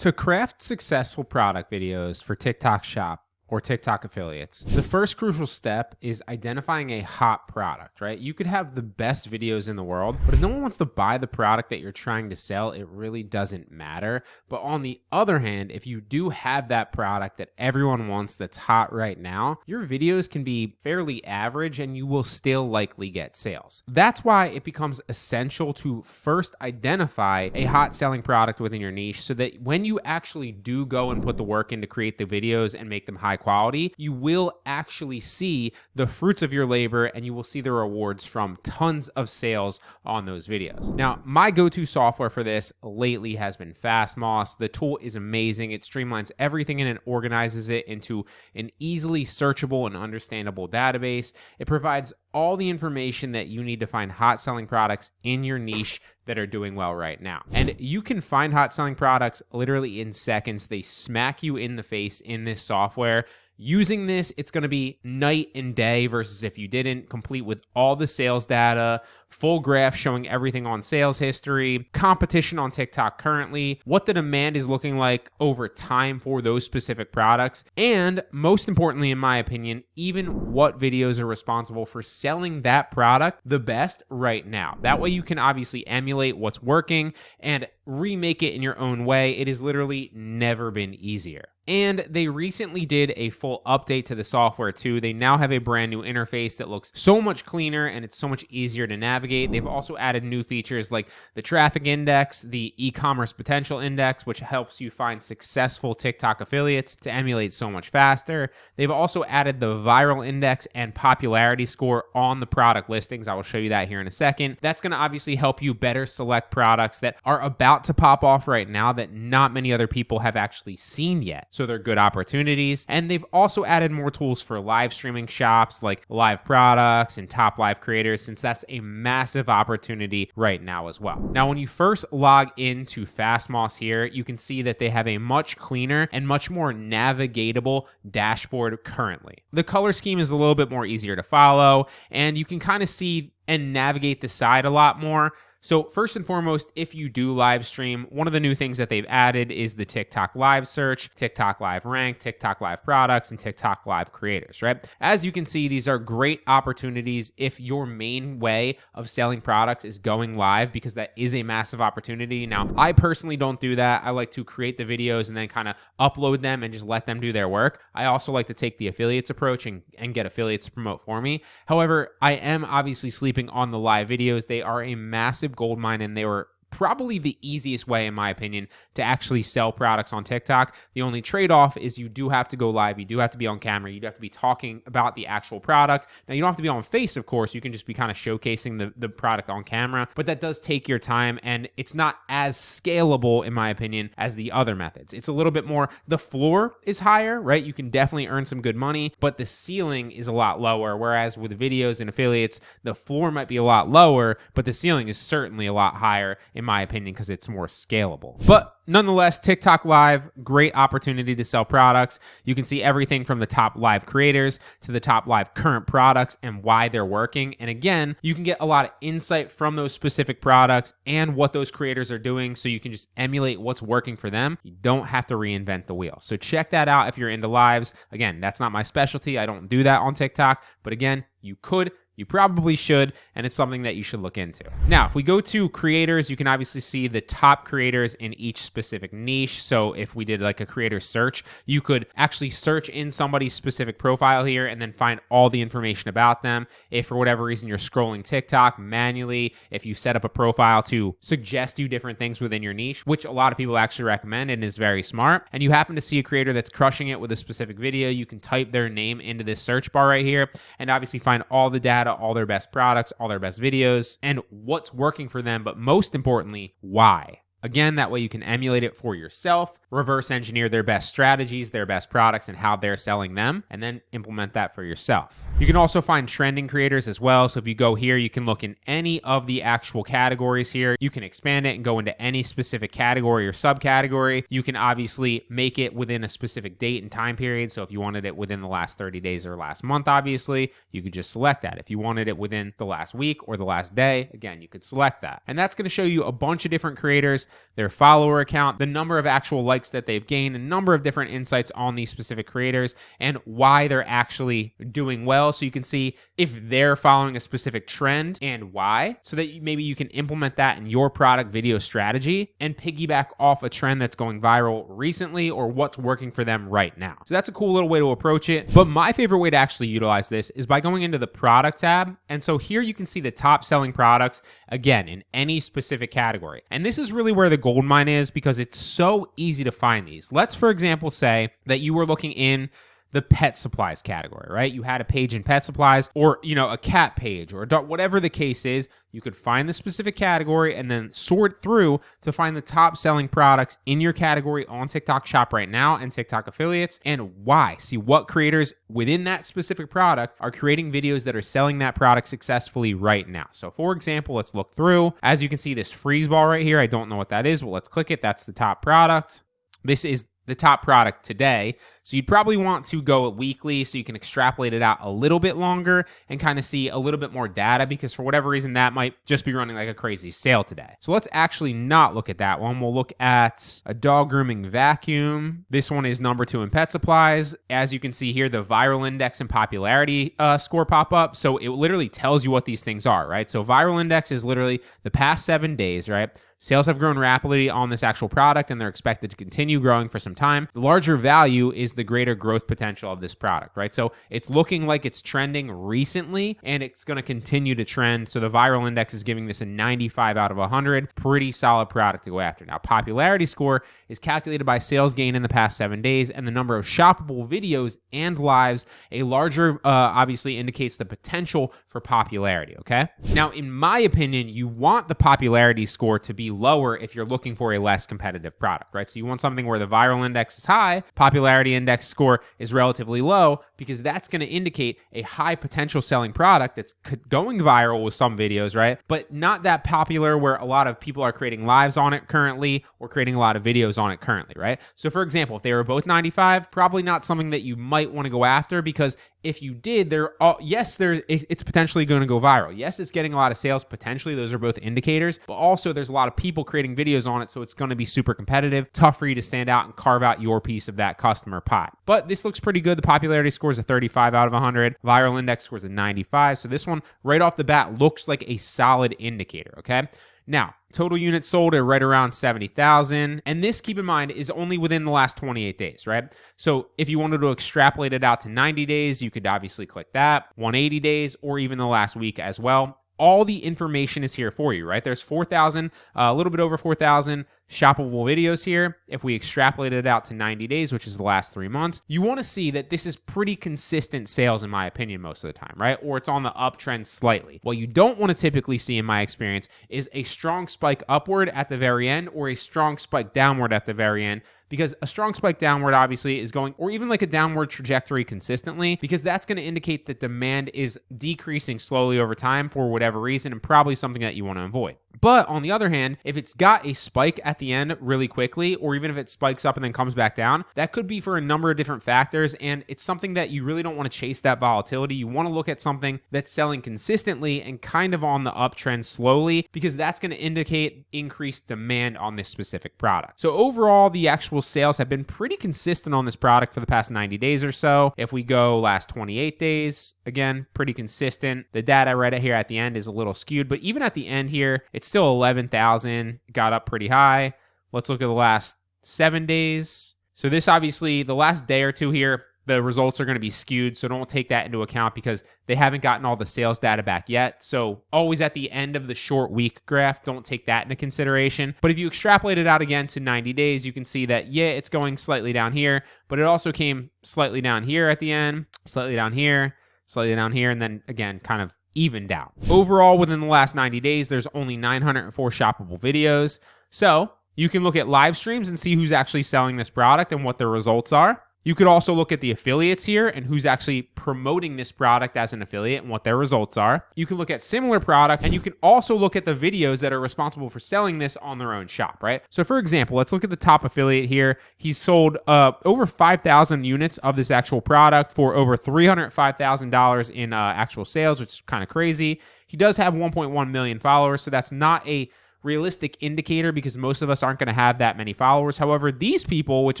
To craft successful product videos for TikTok Shop or TikTok affiliates, the first crucial step is identifying a hot product, right? You could have the best videos in the world, but if no one wants to buy the product that you're trying to sell, it really doesn't matter. But on the other hand, if you do have that product that everyone wants that's hot right now, your videos can be fairly average and you will still likely get sales. That's why it becomes essential to first identify a hot selling product within your niche so that when you actually do go and put the work in to create the videos and make them high quality, you will actually see the fruits of your labor and you will see the rewards from tons of sales on those videos. Now, my go-to software for this lately has been Fastmoss. The tool is amazing. It streamlines everything and it organizes it into an easily searchable and understandable database. It provides all the information that you need to find hot selling products in your niche that are doing well right now. And you can find hot selling products literally in seconds. They smack you in the face in this software. Using this, it's going to be night and day versus if you didn't, complete with all the sales data, full graph showing everything on sales history, competition on TikTok currently, what the demand is looking like over time for those specific products, and most importantly, in my opinion, even what videos are responsible for selling that product the best right now. That way you can obviously emulate what's working and remake it in your own way. It has literally never been easier. And they recently did a full update to the software too. They now have a brand new interface that looks so much cleaner and it's so much easier to navigate. They've also added new features like the traffic index, the e-commerce potential index, which helps you find successful TikTok affiliates to emulate so much faster. They've also added the viral index and popularity score on the product listings. I will show you that here in a second. That's going to obviously help you better select products that are about to pop off right now that not many other people have actually seen yet. So they're good opportunities. And they've also added more tools for live streaming shops like live products and top live creators, since that's a massive opportunity right now as well. Now, when you first log into Fastmoss here, you can see that they have a much cleaner and much more navigatable dashboard currently. The color scheme is a little bit more easier to follow, and you can kind of see and navigate the side a lot more. So first and foremost, if you do live stream, one of the new things that they've added is the TikTok live search, TikTok live rank, TikTok live products, and TikTok live creators, right? As you can see, these are great opportunities if your main way of selling products is going live, because that is a massive opportunity. Now, I personally don't do that. I like to create the videos and then kind of upload them and just let them do their work. I also like to take the affiliates approach and get affiliates to promote for me. However, I am obviously sleeping on the live videos. They are a massive gold mine, and they were probably the easiest way, in my opinion, to actually sell products on TikTok. The only trade-off is you do have to go live. You do have to be on camera. You do have to be talking about the actual product. Now, you don't have to be on face, of course. You can just be kind of showcasing the product on camera, but that does take your time, and it's not as scalable, in my opinion, as the other methods. It's a little bit more, the floor is higher, right? You can definitely earn some good money, but the ceiling is a lot lower, whereas with videos and affiliates, the floor might be a lot lower, but the ceiling is certainly a lot higher, in my opinion, because it's more scalable. But nonetheless, TikTok Live, great opportunity to sell products. You can see everything from the top live creators to the top live current products and why they're working. And again, you can get a lot of insight from those specific products and what those creators are doing, so you can just emulate what's working for them. You don't have to reinvent the wheel. So check that out if you're into lives. Again, that's not my specialty. I don't do that on TikTok, but again, you could. You probably should, and it's something that you should look into. Now, if we go to creators, you can obviously see the top creators in each specific niche. So if we did like a creator search, you could actually search in somebody's specific profile here and then find all the information about them. If for whatever reason you're scrolling TikTok manually, if you set up a profile to suggest you different things within your niche, which a lot of people actually recommend and is very smart, and you happen to see a creator that's crushing it with a specific video, you can type their name into this search bar right here and obviously find all the data, all their best products, all their best videos, and what's working for them, but most importantly, why. Again, that way you can emulate it for yourself, reverse engineer their best strategies, their best products, and how they're selling them, and then implement that for yourself. You can also find trending creators as well. So if you go here, you can look in any of the actual categories here. You can expand it and go into any specific category or subcategory. You can obviously make it within a specific date and time period. So if you wanted it within the last 30 days or last month, obviously, you could just select that. If you wanted it within the last week or the last day, again, you could select that. And that's going to show you a bunch of different creators, their follower account, the number of actual likes that they've gained, a number of different insights on these specific creators and why they're actually doing well. So you can see if they're following a specific trend and why, so that maybe you can implement that in your product video strategy and piggyback off a trend that's going viral recently or what's working for them right now. So that's a cool little way to approach it. But my favorite way to actually utilize this is by going into the product tab. And so here you can see the top selling products, again, in any specific category. And this is really where the gold mine is because it's so easy to find these. Let's, for example, say that you were looking in the pet supplies category, right? You had a page in pet supplies or, a cat page or a dog, whatever the case is, you could find the specific category and then sort through to find the top selling products in your category on TikTok Shop right now and TikTok affiliates and why. See what creators within that specific product are creating videos that are selling that product successfully right now. So for example, let's look through. As you can see, this freeze ball right here, I don't know what that is, but let's click it. That's the top product. This is the top product today. So you'd probably want to go weekly so you can extrapolate it out a little bit longer and kind of see a little bit more data because for whatever reason, that might just be running like a crazy sale today. So let's actually not look at that one. We'll look at a dog grooming vacuum. This one is number 2 in pet supplies. As you can see here, the viral index and popularity score pop up. So it literally tells you what these things are, right? So viral index is literally the past 7 days, right? Sales have grown rapidly on this actual product and they're expected to continue growing for some time. The larger value is the greater growth potential of this product, right? So it's looking like it's trending recently and it's going to continue to trend. So the viral index is giving this a 95 out of 100. Pretty solid product to go after. Now, popularity score is calculated by sales gain in the past 7 days and the number of shoppable videos and lives. A larger obviously indicates the potential for popularity, okay? Now, in my opinion, you want the popularity score to be lower if you're looking for a less competitive product, right? So you want something where the viral index is high, popularity index score is relatively low, because that's going to indicate a high potential selling product that's going viral with some videos, right? But not that popular where a lot of people are creating lives on it currently or creating a lot of videos on it currently, right? So for example, if they were both 95, probably not something that you might want to go after because if you did, it's potentially going to go viral. Yes, it's getting a lot of sales, potentially. Those are both indicators. But also, there's a lot of people creating videos on it, so it's going to be super competitive. Tough for you to stand out and carve out your piece of that customer pie. But this looks pretty good. The popularity score is a 35 out of 100. Viral index score is a 95. So this one, right off the bat, looks like a solid indicator, okay? Now, total units sold are right around 70,000. And this, keep in mind, is only within the last 28 days, right? So if you wanted to extrapolate it out to 90 days, you could obviously click that, 180 days, or even the last week as well. All the information is here for you, right? There's 4,000, a little bit over 4,000 shoppable videos here. If we extrapolate it out to 90 days, which is the last 3 months, you want to see that this is pretty consistent sales, in my opinion, most of the time, right? Or it's on the uptrend slightly. What you don't want to typically see, in my experience, is a strong spike upward at the very end or a strong spike downward at the very end, because a strong spike downward obviously is going, or even like a downward trajectory consistently, because that's going to indicate that demand is decreasing slowly over time for whatever reason, and probably something that you want to avoid. But on the other hand, if it's got a spike at the end really quickly, or even if it spikes up and then comes back down, that could be for a number of different factors, and it's something that you really don't want to chase that volatility. You want to look at something that's selling consistently and kind of on the uptrend slowly, because that's going to indicate increased demand on this specific product. So overall, the actual sales have been pretty consistent on this product for the past 90 days or so. If we go last 28 days, again, pretty consistent. The data right here at the end is a little skewed, but even at the end here, it's still 11,000, got up pretty high. Let's look at the last 7 days. So this obviously, the last day or two here, the results are going to be skewed, so don't take that into account because they haven't gotten all the sales data back yet. So always at the end of the short week graph, don't take that into consideration. But if you extrapolate it out again to 90 days, you can see that, yeah, it's going slightly down here, but it also came slightly down here at the end, slightly down here, and then again, kind of evened out. Overall, within the last 90 days, there's only 904 shoppable videos. So you can look at live streams and see who's actually selling this product and what their results are. You could also look at the affiliates here and who's actually promoting this product as an affiliate and what their results are. You can look at similar products, and you can also look at the videos that are responsible for selling this on their own shop, right? So for example, let's look at the top affiliate here. He's sold over 5,000 units of this actual product for over $305,000 in actual sales, which is kind of crazy. He does have 1.1 million followers, so that's not a realistic indicator because most of us aren't going to have that many followers. However, these people, which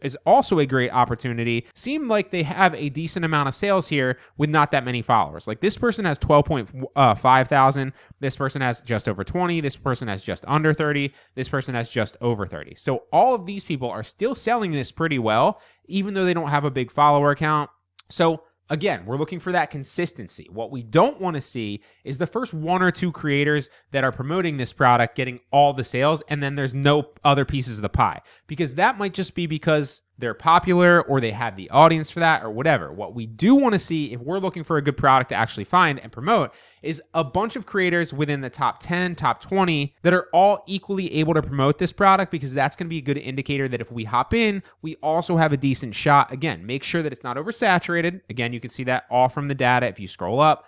is also a great opportunity, seem like they have a decent amount of sales here with not that many followers. Like this person has 12.5 thousand. This person has just over 20. This person has just under 30. This person has just over 30. So all of these people are still selling this pretty well, even though they don't have a big follower count. So again, we're looking for that consistency. What we don't want to see is the first one or two creators that are promoting this product getting all the sales, and then there's no other pieces of the pie, because that might just be because they're popular or they have the audience for that or whatever. What we do want to see if we're looking for a good product to actually find and promote is a bunch of creators within the top 10, top 20 that are all equally able to promote this product, because that's going to be a good indicator that if we hop in, we also have a decent shot. Again, make sure that it's not oversaturated. Again, you can see that all from the data if you scroll up,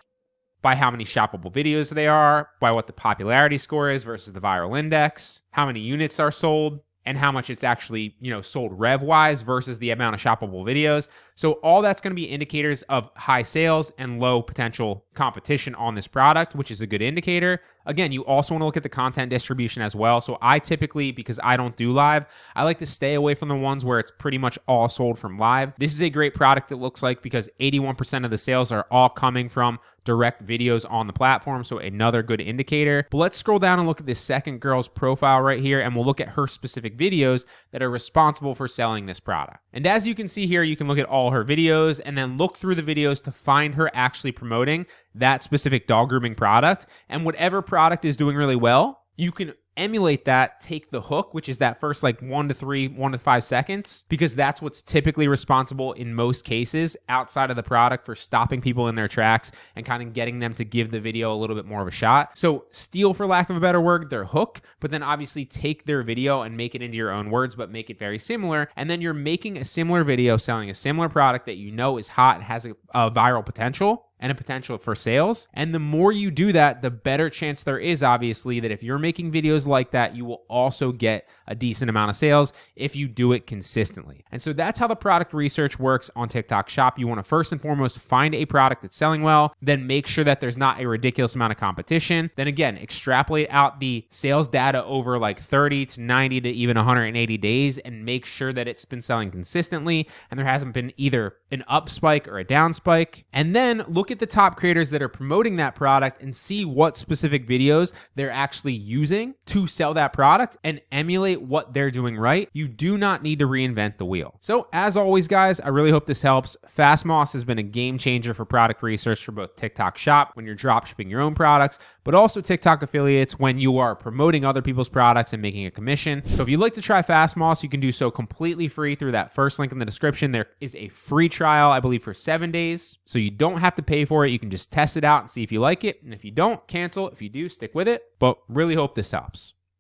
by how many shoppable videos they are, by what the popularity score is versus the viral index, how many units are sold, and how much it's actually, sold rev-wise versus the amount of shoppable videos. So all that's going to be indicators of high sales and low potential competition on this product, which is a good indicator. Again, you also want to look at the content distribution as well. So I typically, because I don't do live, I like to stay away from the ones where it's pretty much all sold from live. This is a great product, it looks like, because 81% of the sales are all coming from direct videos on the platform, so another good indicator. But let's scroll down and look at this second girl's profile right here, and we'll look at her specific videos that are responsible for selling this product. And as you can see here, you can look at all her videos and then look through the videos to find her actually promoting that specific dog grooming product. And whatever product is doing really well, you can emulate that, take the hook, which is that first 1 to 5 seconds, because that's what's typically responsible in most cases outside of the product for stopping people in their tracks and kind of getting them to give the video a little bit more of a shot. So steal, for lack of a better word, their hook, but then obviously take their video and make it into your own words, but make it very similar. And then you're making a similar video selling a similar product that you know is hot and has a viral potential and a potential for sales. And the more you do that, the better chance there is, obviously, that if you're making videos like that, you will also get a decent amount of sales if you do it consistently. And so that's how the product research works on TikTok Shop. You want to first and foremost find a product that's selling well, then make sure that there's not a ridiculous amount of competition. Then again, extrapolate out the sales data over 30 to 90 to even 180 days and make sure that it's been selling consistently and there hasn't been either an up spike or a down spike. And then look at the top creators that are promoting that product and see what specific videos they're actually using to sell that product and emulate what they're doing right. You do not need to reinvent the wheel. So as always, guys, I really hope this helps. FastMoss has been a game changer for product research for both TikTok Shop when you're dropshipping your own products, but also TikTok affiliates when you are promoting other people's products and making a commission. So if you'd like to try FastMoss, you can do so completely free through that first link in the description. There is a free trial, I believe, for 7 days. So you don't have to pay for it. You can just test it out and see if you like it. And if you don't, cancel. If you do, stick with it. But really hope this helps.